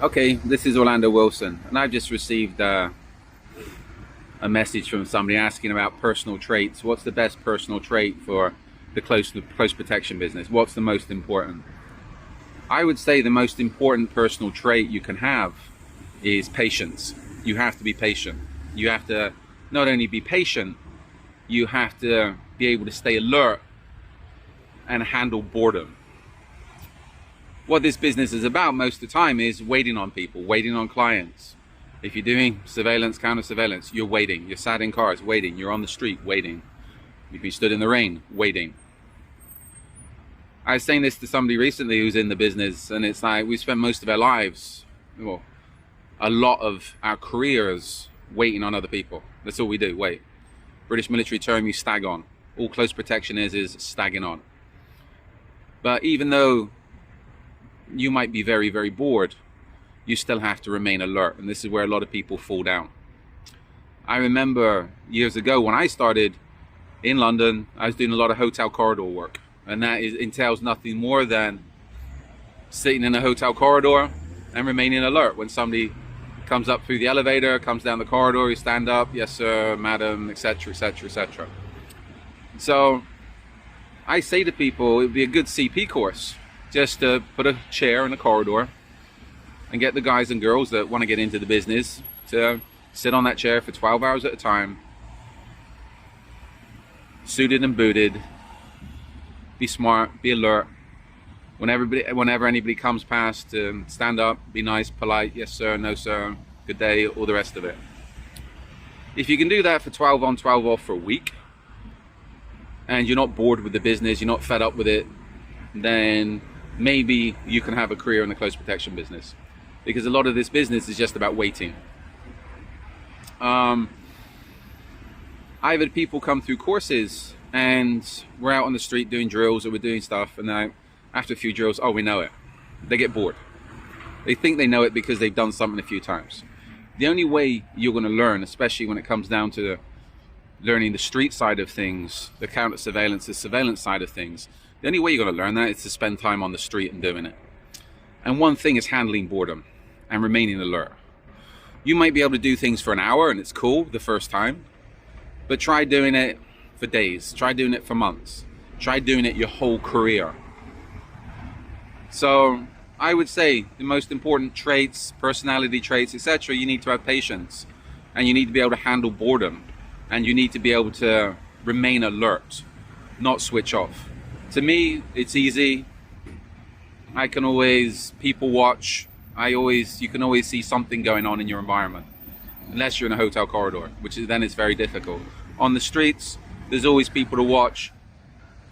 Okay, this is Orlando Wilson, and I've just received a message from somebody asking about personal traits. What's the best personal trait for the close protection business? What's the most important? I would say the most important personal trait you can have is patience. You have to be patient. You have to not only be patient, you have to be able to stay alert and handle boredom. What this business is about most of the time is waiting on people, waiting on clients. If you're doing surveillance, counter surveillance, you're waiting. You're sat in cars, waiting. You're on the street, waiting. If you stood in the rain, waiting. I was saying this to somebody recently who's in the business, and it's like we spend most of our lives, well, a lot of our careers waiting on other people. That's all we do, wait. British military term, you stag on. All close protection is stagging on. But even though you might be very, very bored, you still have to remain alert, and this is where a lot of people fall down. I remember years ago when I started in London, I was doing a lot of hotel corridor work, and that entails nothing more than sitting in a hotel corridor and remaining alert. When somebody comes up through the elevator, comes down the corridor, you stand up, yes sir, madam, etc, etc, etc. So I say to people, it would be a good CP course just to put a chair in a corridor and get the guys and girls that want to get into the business to sit on that chair for 12 hours at a time, suited and booted, be smart, be alert. Whenever anybody comes past, stand up, be nice, polite, yes sir, no sir, good day, all the rest of it. If you can do that for 12 on, 12 off for a week, and you're not bored with the business, you're not fed up with it, then maybe you can have a career in the close protection business, because a lot of this business is just about waiting. I've had people come through courses and we're out on the street doing drills or we're doing stuff, and then after a few drills, oh, we know it. They get bored. They think they know it because they've done something a few times. The only way you're going to learn, especially when it comes down to learning the street side of things, the counter surveillance, the surveillance side of things, the only way you're going to learn that is to spend time on the street and doing it. And one thing is handling boredom and remaining alert. You might be able to do things for an hour and it's cool the first time, but try doing it for days, try doing it for months, try doing it your whole career. So I would say the most important traits, personality traits, etc., you need to have patience, and you need to be able to handle boredom, and you need to be able to remain alert, not switch off. To me, it's easy. I can always people watch. You can always see something going on in your environment, unless you're in a hotel corridor, then it's very difficult. On the streets, there's always people to watch,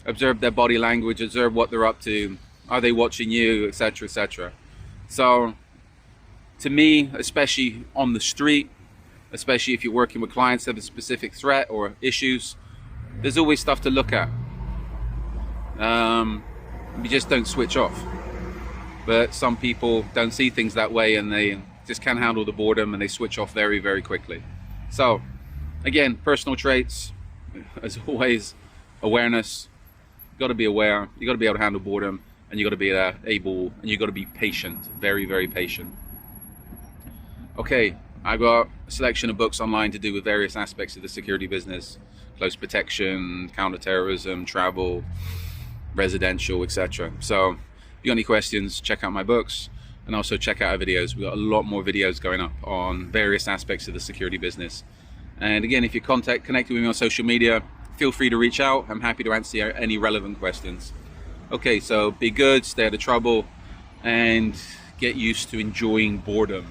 observe their body language, observe what they're up to. Are they watching you, etc, etc. So to me, especially on the street, especially if you're working with clients that have a specific threat or issues, there's always stuff to look at. You just don't switch off. But some people don't see things that way, and they just can't handle the boredom and they switch off very, very quickly. So again, personal traits, as always, awareness. You got to be aware, you got to be able to handle boredom, and you got to be able, and you got to be patient, very, very patient. Okay, I've got a selection of books online to do with various aspects of the security business: close protection, counter-terrorism, travel, residential, etc. So if you got any questions, check out my books, and also check out our videos. We've got a lot more videos going up on various aspects of the security business. And again, if you're connected with me on social media, feel free to reach out. I'm happy to answer any relevant questions. Okay, so be good, stay out of trouble, and get used to enjoying boredom.